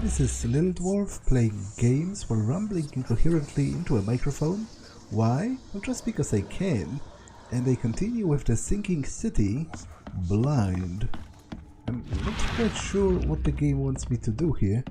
this is Little Dwarf playing games while rambling incoherently into a microphone. Why? Well, just because I can. And I continue with the sinking city, Blind. I'm not quite sure what the game wants me to do here.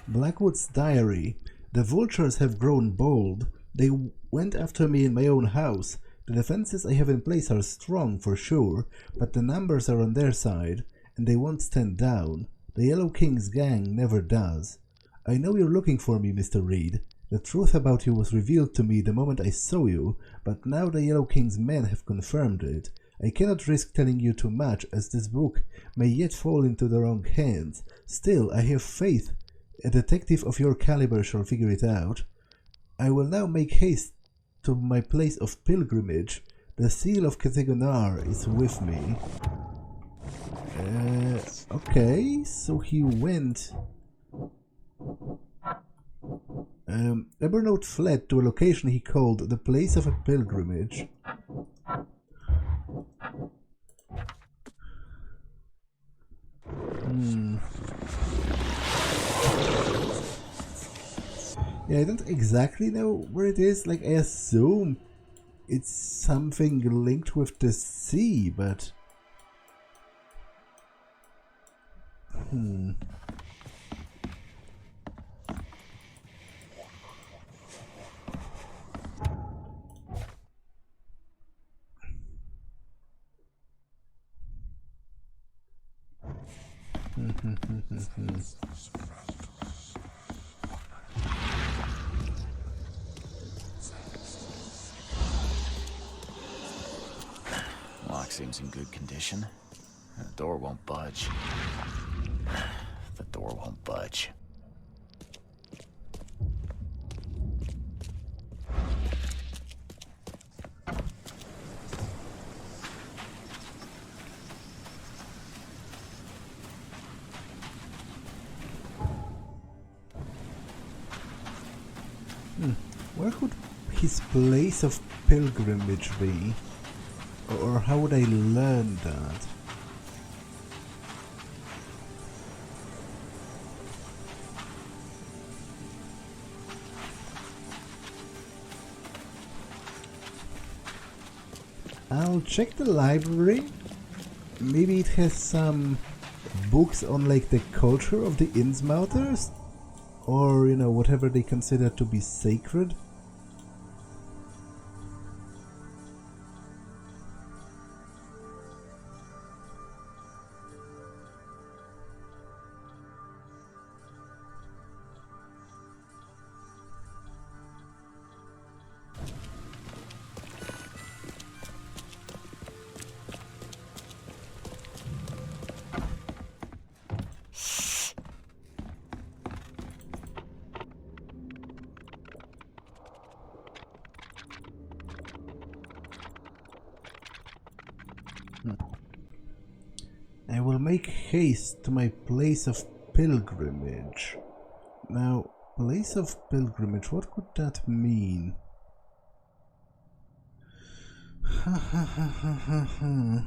Blackwood's diary. The vultures have grown bold. They went after me in my own house. The defenses I have in place are strong for sure, but the numbers are on their side, and they won't stand down. The Yellow King's gang never does. I know you're looking for me, Mr. Reed. The truth about you was revealed to me the moment I saw you, but now the Yellow King's men have confirmed it. I cannot risk telling you too much, as this book may yet fall into the wrong hands. Still, I have faith. A detective of your caliber shall figure it out. I will now make haste to my place of pilgrimage. The seal of Katagonar is with me. Okay, so he went... Ebernote fled to a location he called the place of a pilgrimage. Yeah, I don't exactly know where it is. Like, I assume it's something linked with the sea, but... Lock seems in good condition. The door won't budge. The door won't budge. Where could his place of pilgrimage be? Or how would I learn that? I'll check the library. Maybe it has some books on like the culture of the Innsmouters? Or, you know, whatever they consider to be sacred. I will make haste to my place of pilgrimage. Now, place of pilgrimage, what could that mean? Ha ha ha ha ha ha.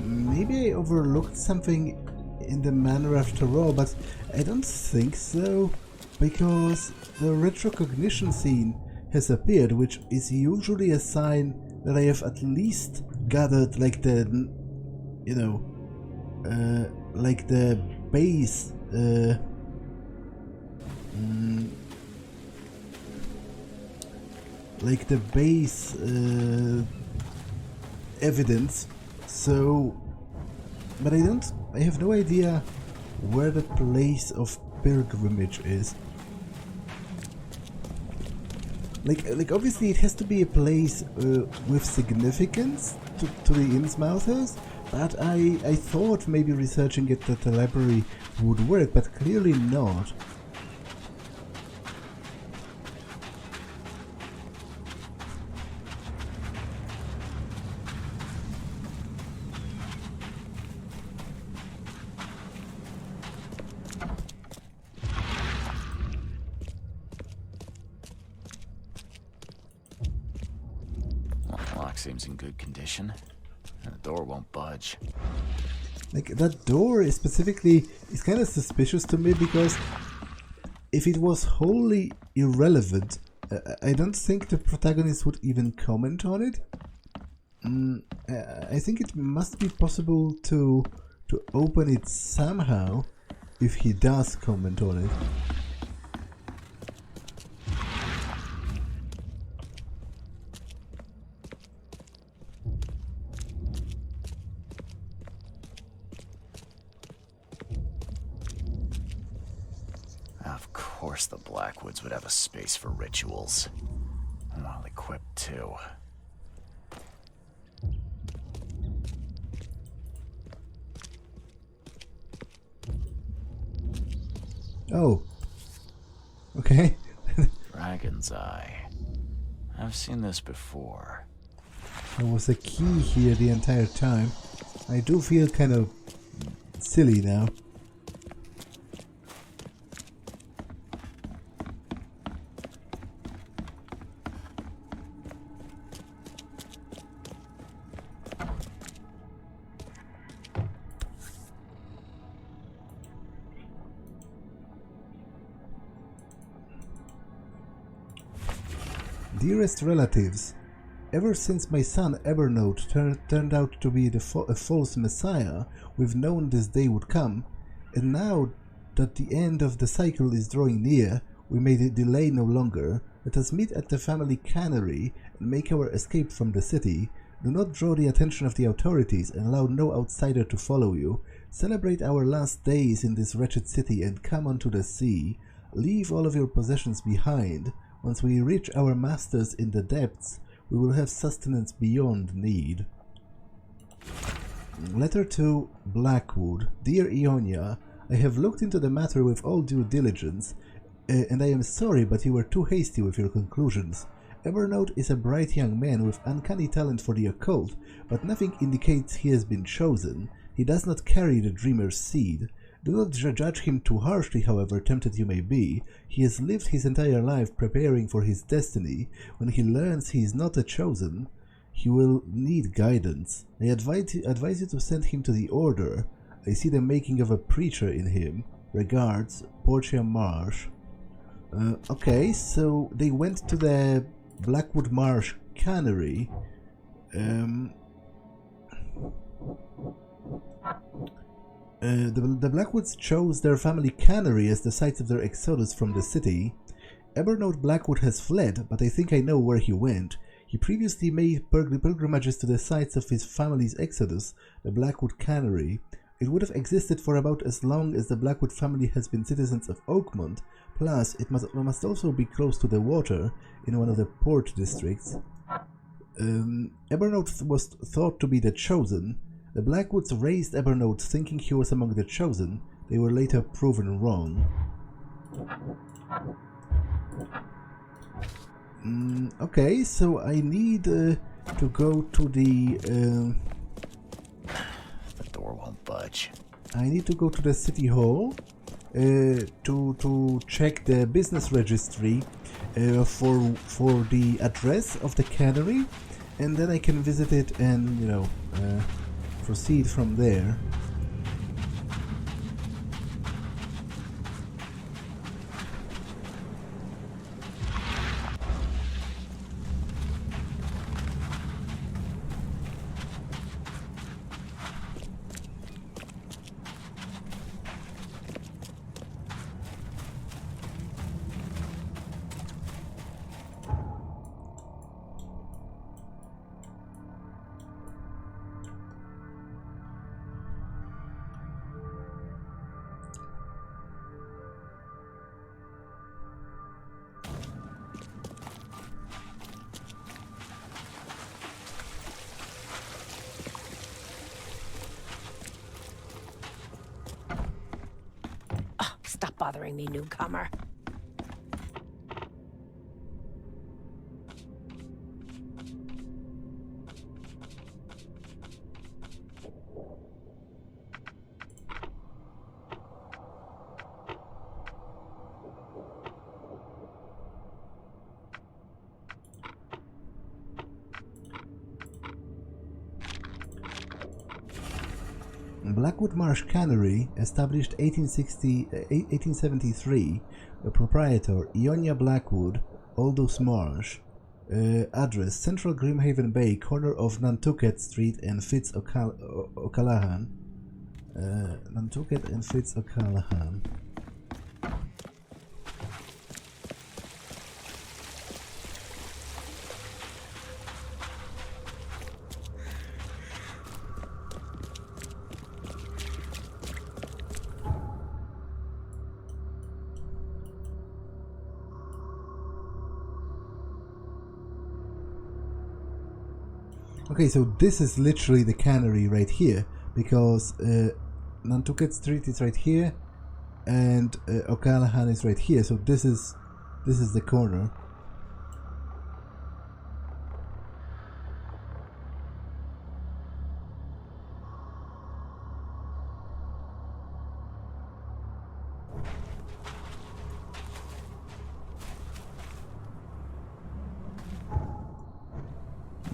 Maybe I overlooked something in the manner after all, but I don't think so, because the retrocognition scene has appeared, which is usually a sign that I have at least gathered like the, you know, like the base, evidence. So, but I have no idea where the place of pilgrimage is. Like obviously it has to be a place with significance to the Innsmouthers, but I thought maybe researching it at the library would work, but clearly not. Lock seems in good condition. The door won't budge. Like, that door is specifically is kind of suspicious to me, because if it was wholly irrelevant, I don't think the protagonist would even comment on it. I think it must be possible to open it somehow if he does comment on it. Of course the Blackwoods would have a space for rituals. Well equipped too. Oh. Okay. Dragon's Eye. I've seen this before. There was a key here the entire time. I do feel kind of silly now. Dearest relatives, ever since my son Evernote turned out to be a false messiah, we've known this day would come, and now that the end of the cycle is drawing near, we may delay no longer. Let us meet at the family cannery and make our escape from the city. Do not draw the attention of the authorities and allow no outsider to follow you. Celebrate our last days in this wretched city and come onto the sea. Leave all of your possessions behind. Once we reach our masters in the depths, we will have sustenance beyond need. Letter to Blackwood. Dear Ionia, I have looked into the matter with all due diligence, and I am sorry, but you were too hasty with your conclusions. Evernote is a bright young man with uncanny talent for the occult, but nothing indicates he has been chosen. He does not carry the dreamer's seed. Do not judge him too harshly, however tempted you may be. He has lived his entire life preparing for his destiny. When he learns he is not a chosen, he will need guidance. I advise you to send him to the Order. I see the making of a preacher in him. Regards, Portia Marsh. Okay, so they went to the Blackwood Marsh cannery. The Blackwoods chose their family cannery as the site of their exodus from the city. Evernote Blackwood has fled, but I think I know where he went. He previously made pilgrimages to the sites of his family's exodus, the Blackwood cannery. It would have existed for about as long as the Blackwood family has been citizens of Oakmont, plus it must also be close to the water in one of the port districts. Evernote was thought to be the chosen. The Blackwoods raised Evernote thinking he was among the chosen. They were later proven wrong. Okay, so I need to go to the... The door won't budge. I need to go to the city hall to check the business registry for the address of the cannery, and then I can visit it and, you know, proceed from there. bothering me, newcomer. Blackwood Marsh Cannery, established 1873, proprietor Ionia Blackwood, Aldous Marsh, address Central Grimhaven Bay, corner of Nantucket Street and Fitz O'Callaghan. Nantucket and Fitz O'Callaghan. Okay, so this is literally the cannery right here, because Nantucket Street is right here, and O'Callaghan is right here. So this is the corner.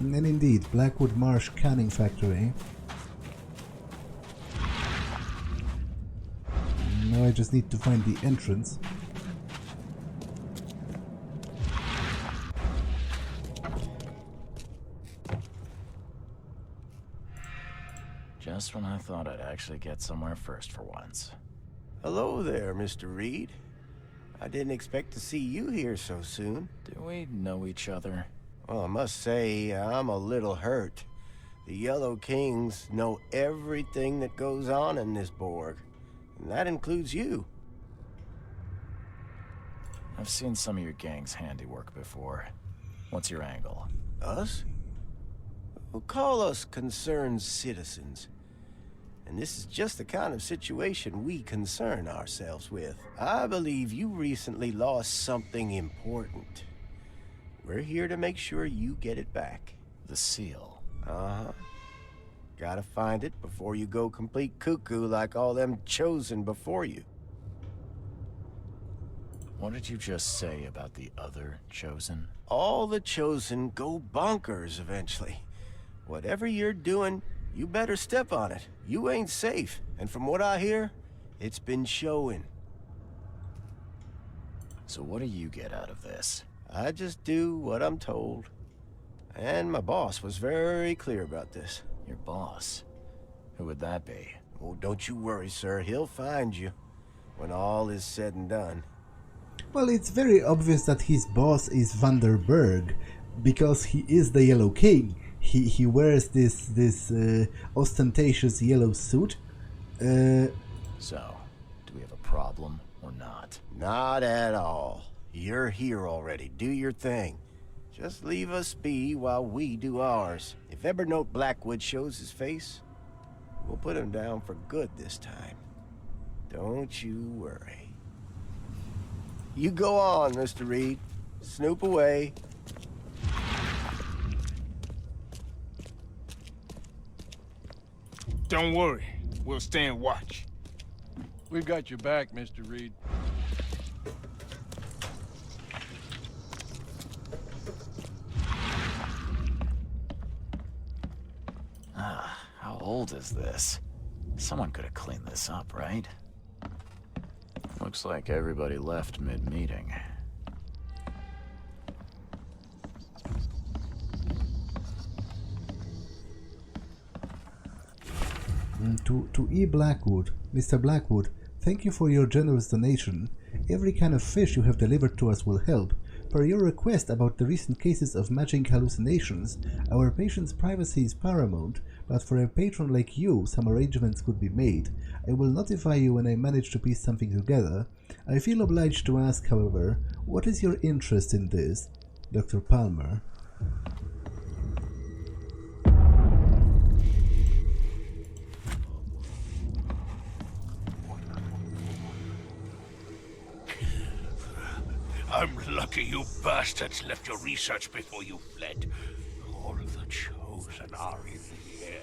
And indeed, Blackwood Marsh Canning Factory. Now I just need to find the entrance. Just when I thought I'd actually get somewhere first for once. Hello there, Mr. Reed. I didn't expect to see you here so soon. Do we know each other? Well, I must say, I'm a little hurt. The Yellow Kings know everything that goes on in this Borg, and that includes you. I've seen some of your gang's handiwork before. What's your angle? Us? Well, call us concerned citizens. And this is just the kind of situation we concern ourselves with. I believe you recently lost something important. We're here to make sure you get it back. The seal. Uh-huh. Gotta find it before you go complete cuckoo like all them chosen before you. What did you just say about the other chosen? All the chosen go bonkers eventually. Whatever you're doing, you better step on it. You ain't safe. And from what I hear, it's been showing. So what do you get out of this? I just do what I'm told. And my boss was very clear about this. Your boss? Who would that be? Oh, don't you worry, sir. He'll find you when all is said and done. Well, it's very obvious that his boss is Berg, because he is the Yellow King. He wears this ostentatious yellow suit. So, do we have a problem or not? Not at all. You're here already. Do your thing. Just leave us be while we do ours. If Ebenezer Blackwood shows his face, we'll put him down for good this time. Don't you worry. You go on, Mr. Reed. Snoop away. Don't worry. We'll stand watch. We've got your back, Mr. Reed. How old is this? Someone could have cleaned this up, right? Looks like everybody left mid-meeting. To E. Blackwood, Mr. Blackwood, thank you for your generous donation. Every kind of fish you have delivered to us will help. Per your request about the recent cases of magic hallucinations, our patient's privacy is paramount, but for a patron like you, some arrangements could be made. I will notify you when I manage to piece something together. I feel obliged to ask, however, what is your interest in this, Dr. Palmer? Lucky you bastards left your research before you fled. All of the chosen are in here.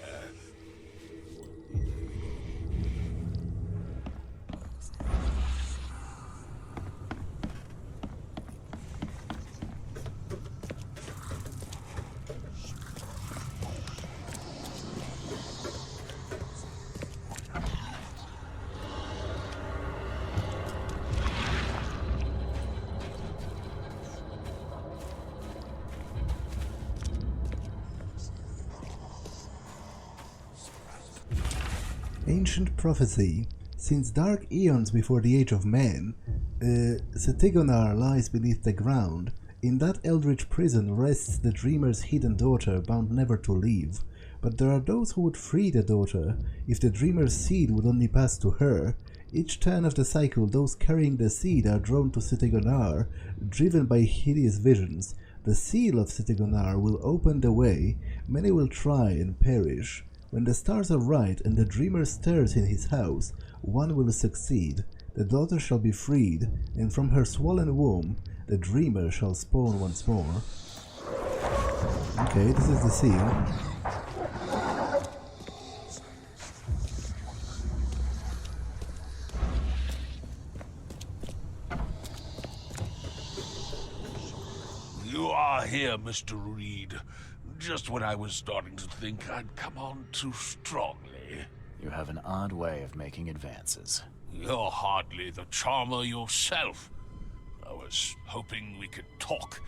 Ancient prophecy. Since dark eons before the age of man, Setigonar lies beneath the ground. In that eldritch prison rests the dreamer's hidden daughter, bound never to leave. But there are those who would free the daughter, if the dreamer's seed would only pass to her. Each turn of the cycle, those carrying the seed are drawn to Setigonar, driven by hideous visions. The seal of Setigonar will open the way, many will try and perish. When the stars are right and the dreamer stirs in his house, one will succeed. The daughter shall be freed, and from her swollen womb the dreamer shall spawn once more. Okay, this is the seal. You are here, Mr. Reed. Just when I was starting to think I'd come on too strongly. You have an odd way of making advances. You're hardly the charmer yourself. I was hoping we could talk.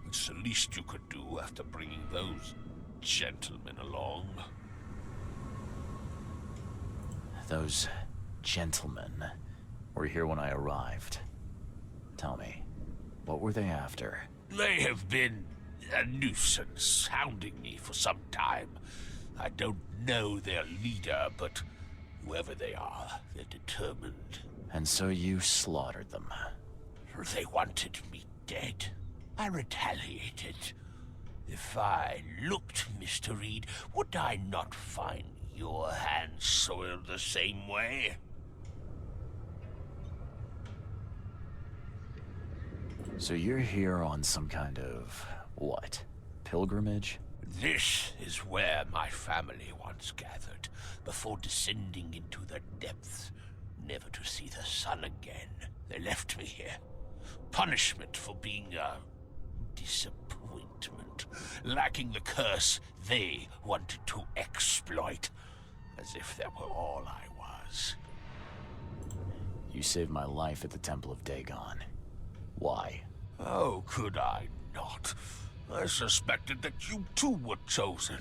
It's the least you could do after bringing those gentlemen along. Those gentlemen were here when I arrived. Tell me, what were they after? They have been a nuisance, hounding me for some time. I don't know their leader, but whoever they are, they're determined. And so you slaughtered them. They wanted me dead. I retaliated. If I looked, Mr. Reed, would I not find your hands soiled the same way? So you're here on some kind of, what, pilgrimage? This is where my family once gathered, before descending into the depths, never to see the sun again. They left me here. Punishment for being a disappointment, lacking the curse they wanted to exploit, as if that were all I was. You saved my life at the Temple of Dagon. Why? Oh, could I not? I suspected that you too were chosen.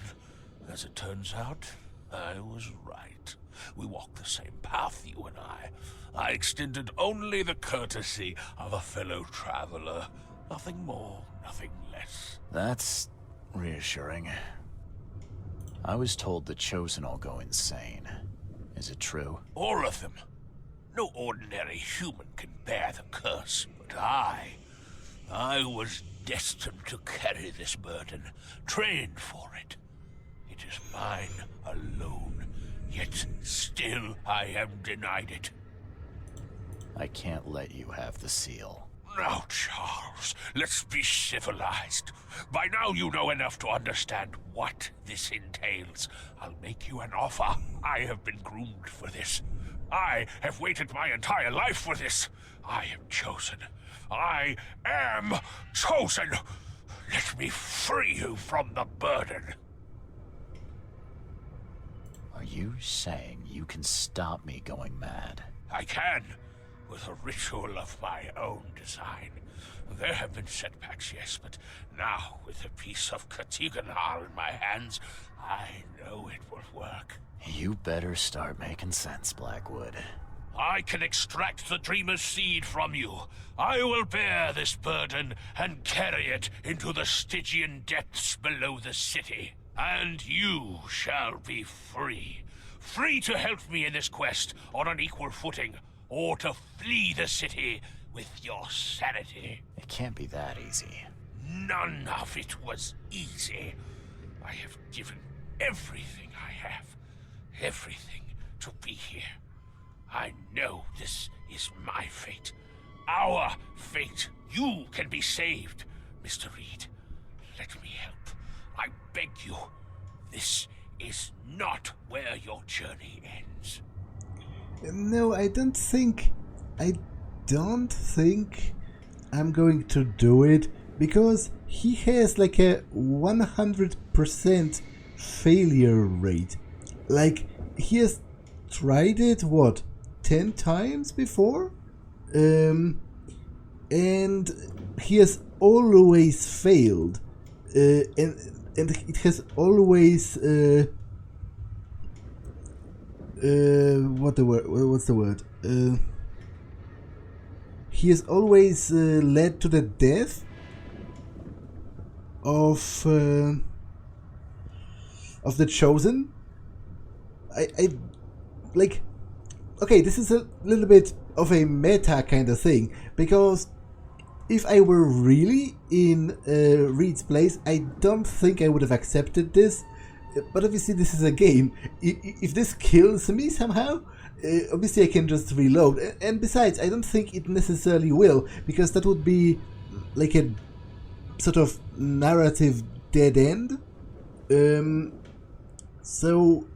As it turns out, I was right. We walked the same path, you and I. I extended only the courtesy of a fellow traveler. Nothing more, nothing less. That's reassuring. I was told the Chosen all go insane. Is it true? All of them. No ordinary human can bear the curse, but I was destined to carry this burden, trained for it. It is mine alone, yet still I am denied it. I can't let you have the seal. Now, Charles, let's be civilized. By now you know enough to understand what this entails. I'll make you an offer. I have been groomed for this. I have waited my entire life for this. I am chosen. I am chosen. Let me free you from the burden. Are you saying you can stop me going mad? I can, with a ritual of my own design. There have been setbacks, yes, but now, with a piece of Katiganar in my hands, I know it will work. You better start making sense, Blackwood. I can extract the Dreamer's seed from you. I will bear this burden and carry it into the Stygian depths below the city. And you shall be free. Free to help me in this quest on an equal footing, or to flee the city with your sanity. It can't be that easy. None of it was easy. I have given everything I have, everything to be here. I know this is my fate, our fate, You can be saved, Mr. Reed. Let me help. I beg you. This is not where your journey ends. No, I don't think I'm going to do it, because he has like a 100% failure rate. Like, he has tried it, what, 10 times before? And he has always failed. And it has always what's the word? He has always led to the death of the chosen. I like. Okay, this is a little bit of a meta kind of thing, because if I were really in Reed's place, I don't think I would have accepted this. But obviously this is a game. If this kills me somehow, obviously I can just reload. And besides, I don't think it necessarily will, because that would be like a sort of narrative dead end. So,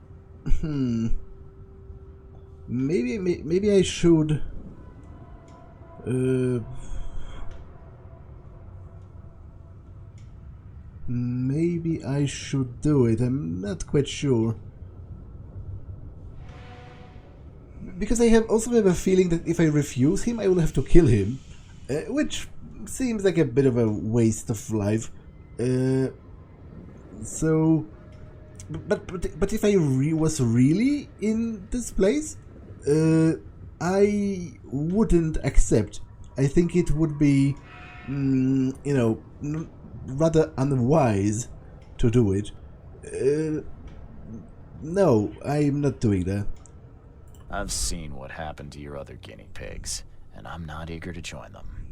maybe I should. Maybe I should do it. I'm not quite sure. Because I also have a feeling that if I refuse him, I will have to kill him. Which seems like a bit of a waste of life. So... But if I was really in this place, I wouldn't accept. I think it would be, you know, rather unwise to do it. No, I'm not doing that. I've seen what happened to your other guinea pigs, and I'm not eager to join them.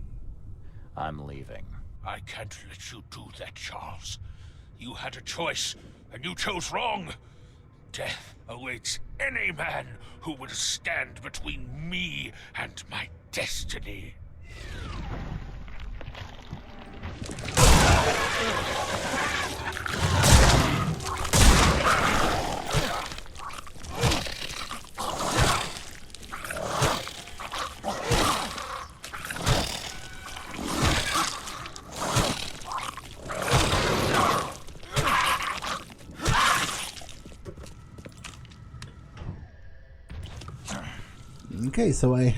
I'm leaving. I can't let you do that, Charles. You had a choice, and you chose wrong. Death awaits any man who will stand between me and my destiny. Okay, so I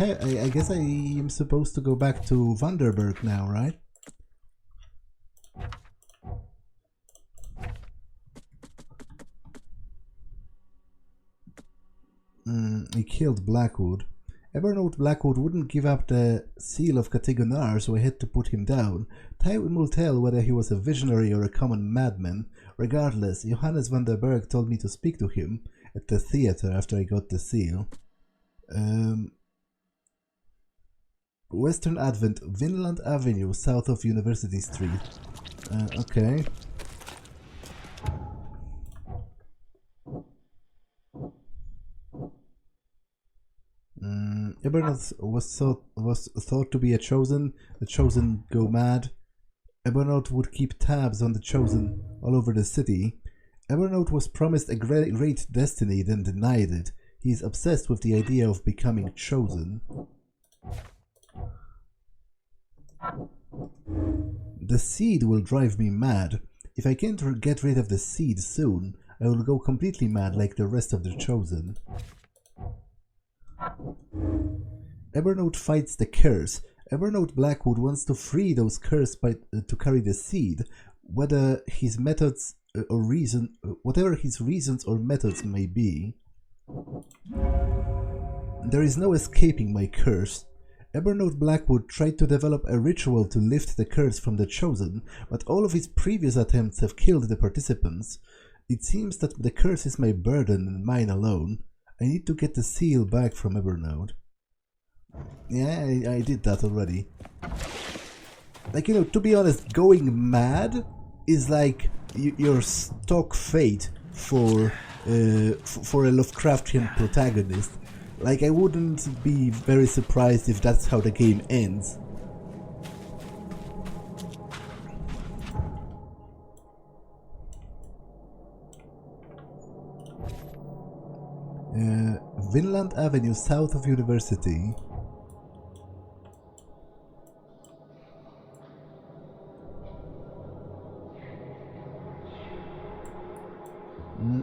guess I am supposed to go back to Berg now, right? I killed Blackwood. Evernote Blackwood wouldn't give up the seal of Katigonar, so I had to put him down. Time will tell whether he was a visionary or a common madman. Regardless, Johannes Berg told me to speak to him at the theater after I got the seal. Western Advent, Vinland Avenue, south of University Street. Okay. Ebernoth was thought to be a chosen. The chosen go mad. Ebernoth would keep tabs on the chosen all over the city. Ebernoth was promised a great destiny, then denied it. He is obsessed with the idea of becoming chosen. The seed will drive me mad. If I can't get rid of the seed soon, I will go completely mad like the rest of the chosen. Ebernoth fights the curse. Ebernoth Blackwood wants to free those cursed to carry the seed, whether his methods or whatever his reasons or methods may be. There is no escaping my curse. Ebernoth Blackwood tried to develop a ritual to lift the curse from the chosen, but all of his previous attempts have killed the participants. It seems that the curse is my burden and mine alone. I need to get the seal back from Ebernoth. Yeah, I did that already. Like, you know, to be honest, going mad is like your stock fate for a Lovecraftian protagonist. Like, I wouldn't be very surprised if that's how the game ends. Vinland Avenue, south of University.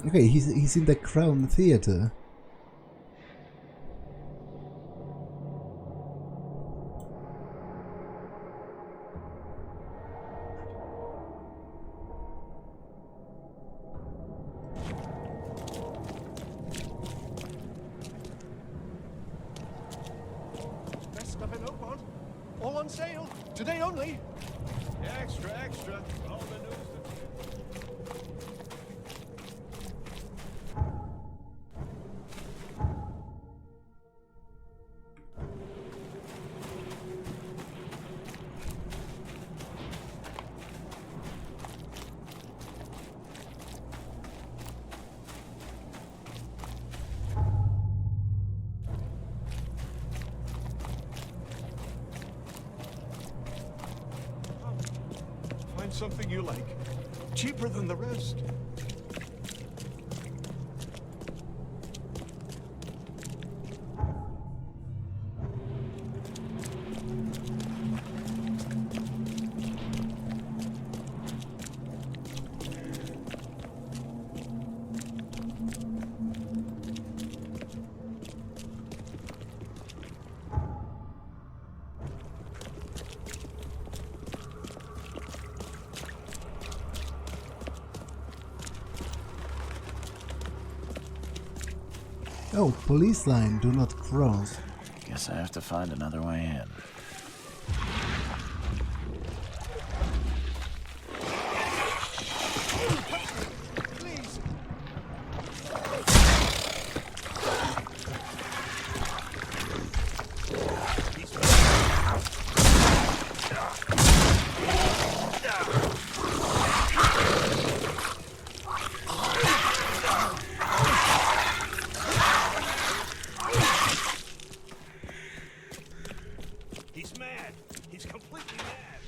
Okay, he's in the Crown Theatre. Best stuff in Oakmont. All on sale. Today only. Extra, extra. All the news. Find something you like. Cheaper than the rest. Oh, police line, do not cross. Guess I have to find another way in. Please. He's mad. He's completely mad.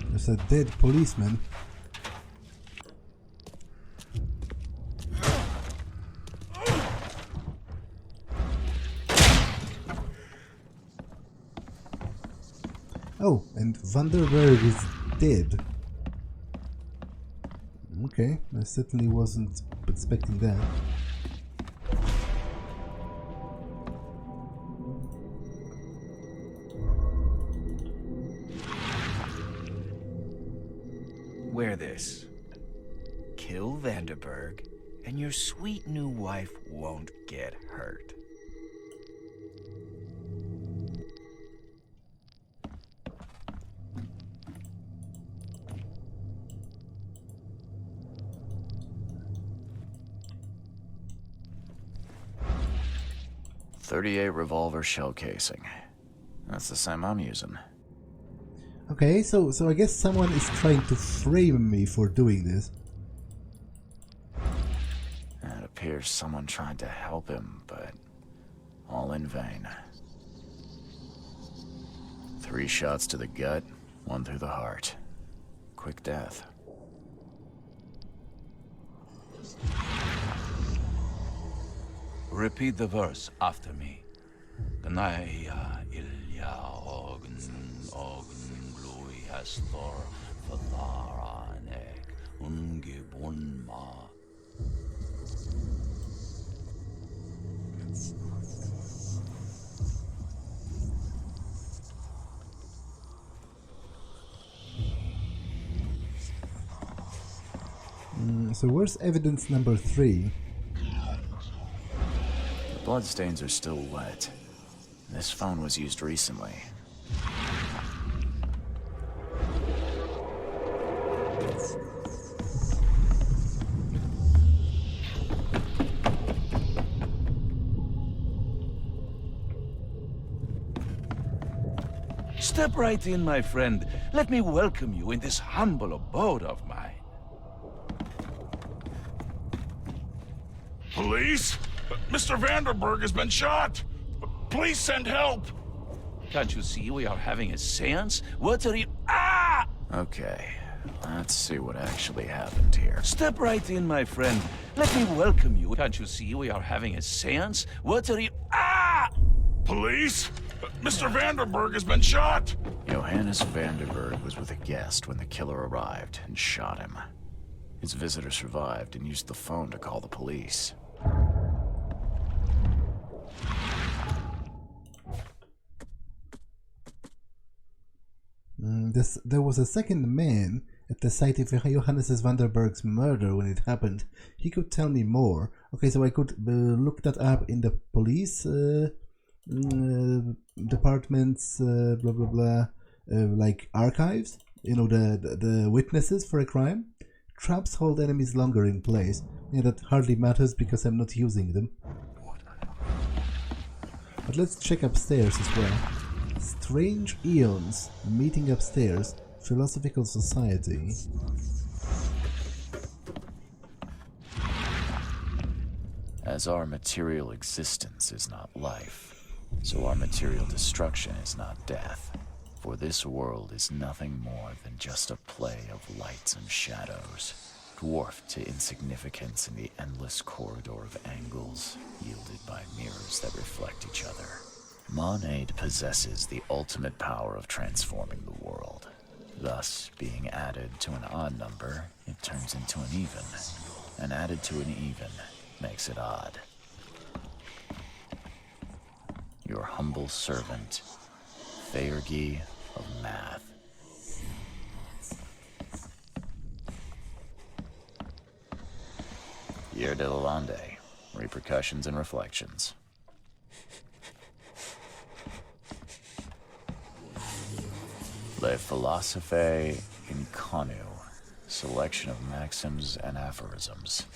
There's a dead policeman. Oh, and Vanderberg is dead. Okay, I certainly wasn't expecting that. Wear this. Kill Vanderberg, and your sweet new wife won't get hurt. .38 revolver shell casing. That's the same I'm using. Okay, so I guess someone is trying to frame me for doing this. It appears someone tried to help him, but all in vain. 3 shots to the gut, 1 through the heart. Quick death. Repeat the verse after me. Ganaya ilya ogun glui hastor fatharanek ungibunma. So where's evidence number 3? The bloodstains are still wet. This phone was used recently. Step right in, my friend. Let me welcome you in this humble abode of mine. Police? Mr. Vanderberg has been shot! Please send help! Can't you see we are having a seance? What are you— Ah! Okay, Let's see what actually happened here. Step right in, my friend. Let me welcome you. Can't you see we are having a seance? What are you... Ah! Police? Mr. Vanderberg has been shot! Johannes Vanderberg was with a guest when the killer arrived and shot him. His visitor survived and used the phone to call the police. There was a second man at the site of Johannes Vanderberg's murder when it happened. He could tell me more. Okay, so I could look that up in the police department's blah blah blah, like archives. You know, the witnesses for a crime. Traps hold enemies longer in place. Yeah, that hardly matters because I'm not using them. But let's check upstairs as well. Strange eons meeting upstairs. Philosophical Society. As our material existence is not life, so our material destruction is not death. For this world is nothing more than just a play of lights and shadows, dwarfed to insignificance in the endless corridor of angles yielded by mirrors that reflect each other. Monade possesses the ultimate power of transforming the world. Thus, being added to an odd number, it turns into an even, and added to an even makes it odd. Your humble servant, Theurgy of Math. Year de la Lande, repercussions and reflections. Le Philosophe Inconnu, selection of maxims and aphorisms.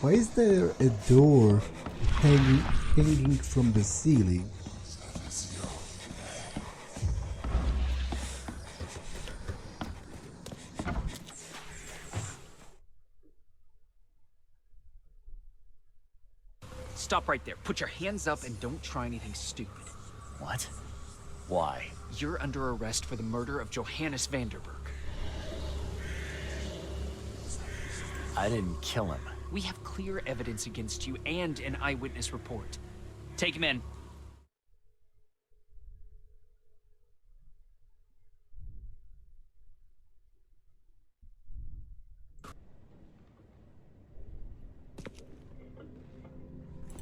Why is there a door hanging from the ceiling? Stop right there. Put your hands up and don't try anything stupid. What? Why? You're under arrest for the murder of Johannes Vanderberg. I didn't kill him. We have clear evidence against you and an eyewitness report. Take him in.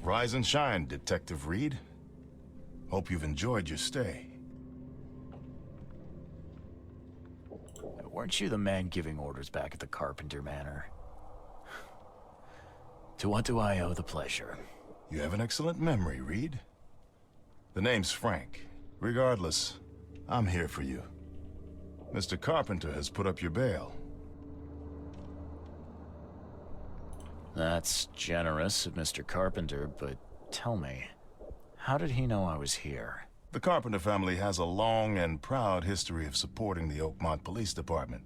Rise and shine, Detective Reed. Hope you've enjoyed your stay. Weren't you the man giving orders back at the Carpenter Manor? To what do I owe the pleasure? You have an excellent memory, Reed. The name's Frank. Regardless, I'm here for you. Mr. Carpenter has put up your bail. That's generous of Mr. Carpenter, but tell me, how did he know I was here? The Carpenter family has a long and proud history of supporting the Oakmont Police Department.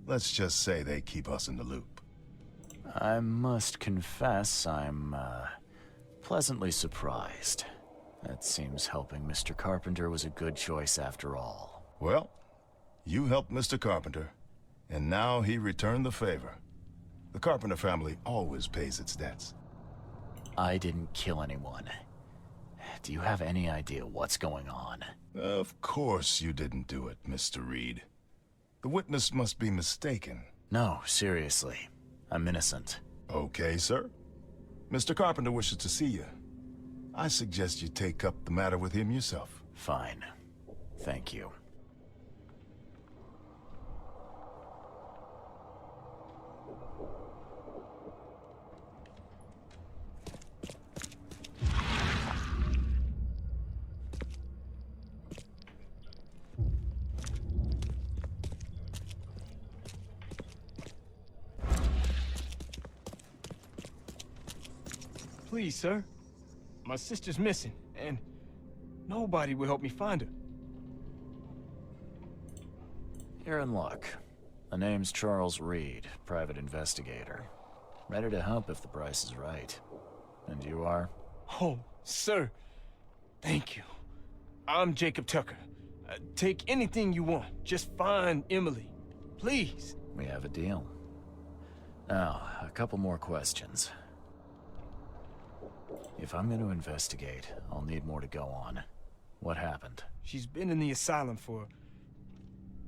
Let's just say they keep us in the loop. I must confess I'm, pleasantly surprised. That seems helping Mr. Carpenter was a good choice after all. Well, you helped Mr. Carpenter, and now he returned the favor. The Carpenter family always pays its debts. I didn't kill anyone. Do you have any idea what's going on? Of course you didn't do it, Mr. Reed. The witness must be mistaken. No, seriously. I'm innocent. Okay, sir. Mr. Carpenter wishes to see you. I suggest you take up the matter with him yourself. Fine. Thank you. Please, sir. My sister's missing, and nobody will help me find her. You're in luck. The name's Charles Reed, private investigator. Ready to help if the price is right. And you are? Oh, sir. Thank you. I'm Jacob Tucker. Take anything you want. Just find Emily. Please. We have a deal. Now, a couple more questions. If I'm going to investigate, I'll need more to go on. What happened? She's been in the asylum for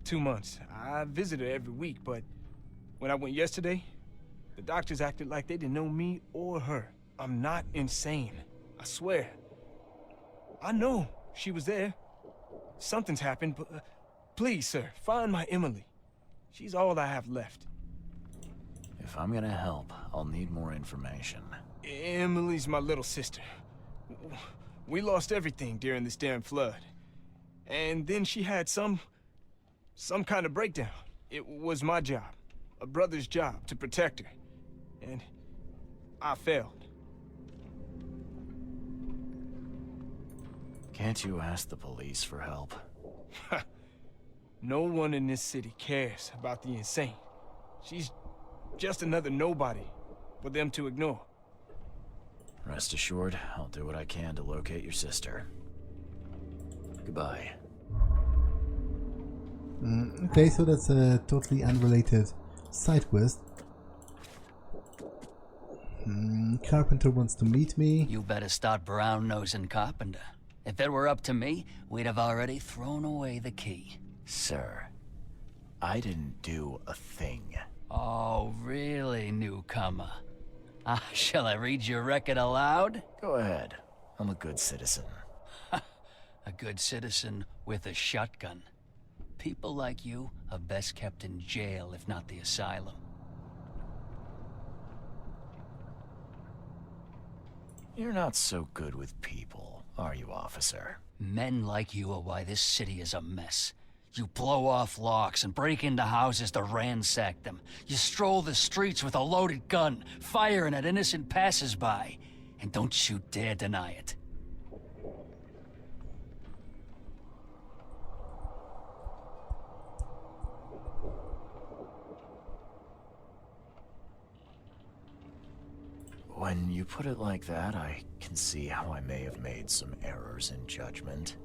2 months. I visit her every week, but when I went yesterday, the doctors acted like they didn't know me or her. I'm not insane. I swear. I know she was there. Something's happened, but please, sir, find my Emily. She's all I have left. If I'm gonna help, I'll need more information. Emily's my little sister. We lost everything during this damn flood. And then she had some kind of breakdown. It was my job, a brother's job, to protect her. And I failed. Can't you ask the police for help? No one in this city cares about the insane. She's just another nobody for them to ignore. Rest assured, I'll do what I can to locate your sister. Goodbye. Okay, so that's a totally unrelated side quest. Carpenter wants to meet me. You better start brown-nosing Carpenter. If it were up to me, we'd have already thrown away the key. Sir, I didn't do a thing. Oh, really, newcomer? Shall I read your record aloud? Go ahead. I'm a good citizen. A good citizen with a shotgun. People like you are best kept in jail, if not the asylum. You're not so good with people, are you, officer? Men like you are why this city is a mess. You blow off locks and break into houses to ransack them. You stroll the streets with a loaded gun, firing at innocent passers-by. And don't you dare deny it. When you put it like that, I can see how I may have made some errors in judgment.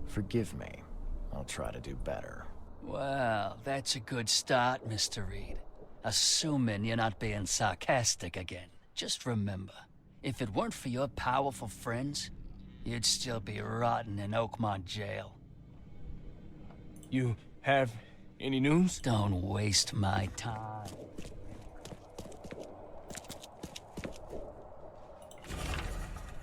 Forgive me. I'll try to do better. Well, that's a good start, Mr. Reed. Assuming you're not being sarcastic again. Just remember, if it weren't for your powerful friends, you'd still be rotting in Oakmont jail. You have any news? Don't waste my time.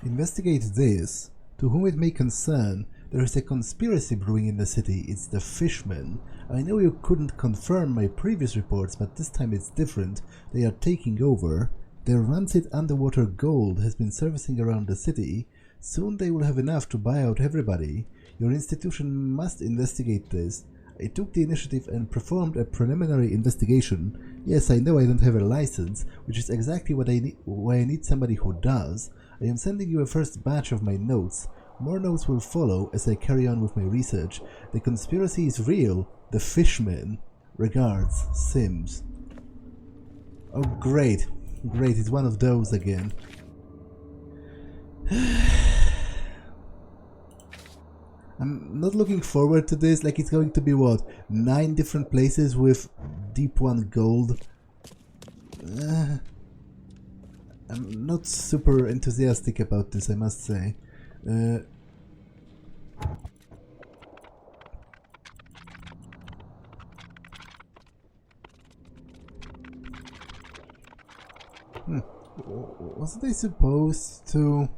Investigate this. To whom it may concern, there is a conspiracy brewing in the city. It's the Fishmen. I know you couldn't confirm my previous reports, but this time it's different. They are taking over. Their rancid underwater gold has been surfacing around the city. Soon they will have enough to buy out everybody. Your institution must investigate this. I took the initiative and performed a preliminary investigation. Yes, I know I don't have a license, which is exactly why I need somebody who does. I am sending you a first batch of my notes. More notes will follow as I carry on with my research. The conspiracy is real. The Fishmen. Regards, Sims. Oh, great. Great, it's one of those again. I'm not looking forward to this. Like, it's going to be, what, 9 different places with Deep One gold? I'm not super enthusiastic about this, I must say. Wasn't I supposed to...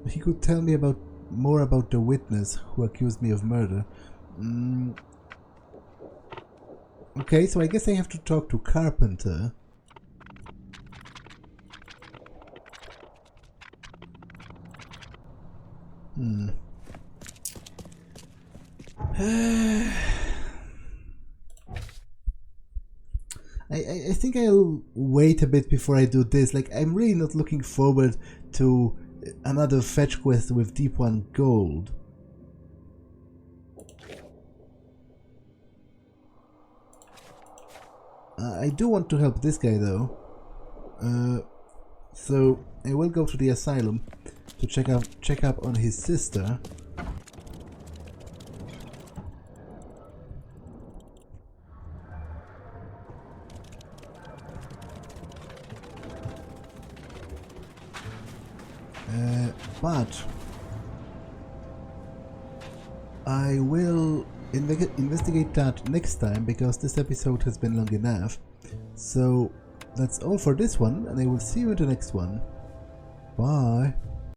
He could tell me more about the witness who accused me of murder. Okay, so I guess I have to talk to Carpenter. I think I'll wait a bit before I do this. Like, I'm really not looking forward to another fetch quest with Deep One gold. I do want to help this guy though. So I will go to the asylum to check up on his sister. But I will investigate that next time, because this episode has been long enough. So that's all for this one, and I will see you in the next one. Bye.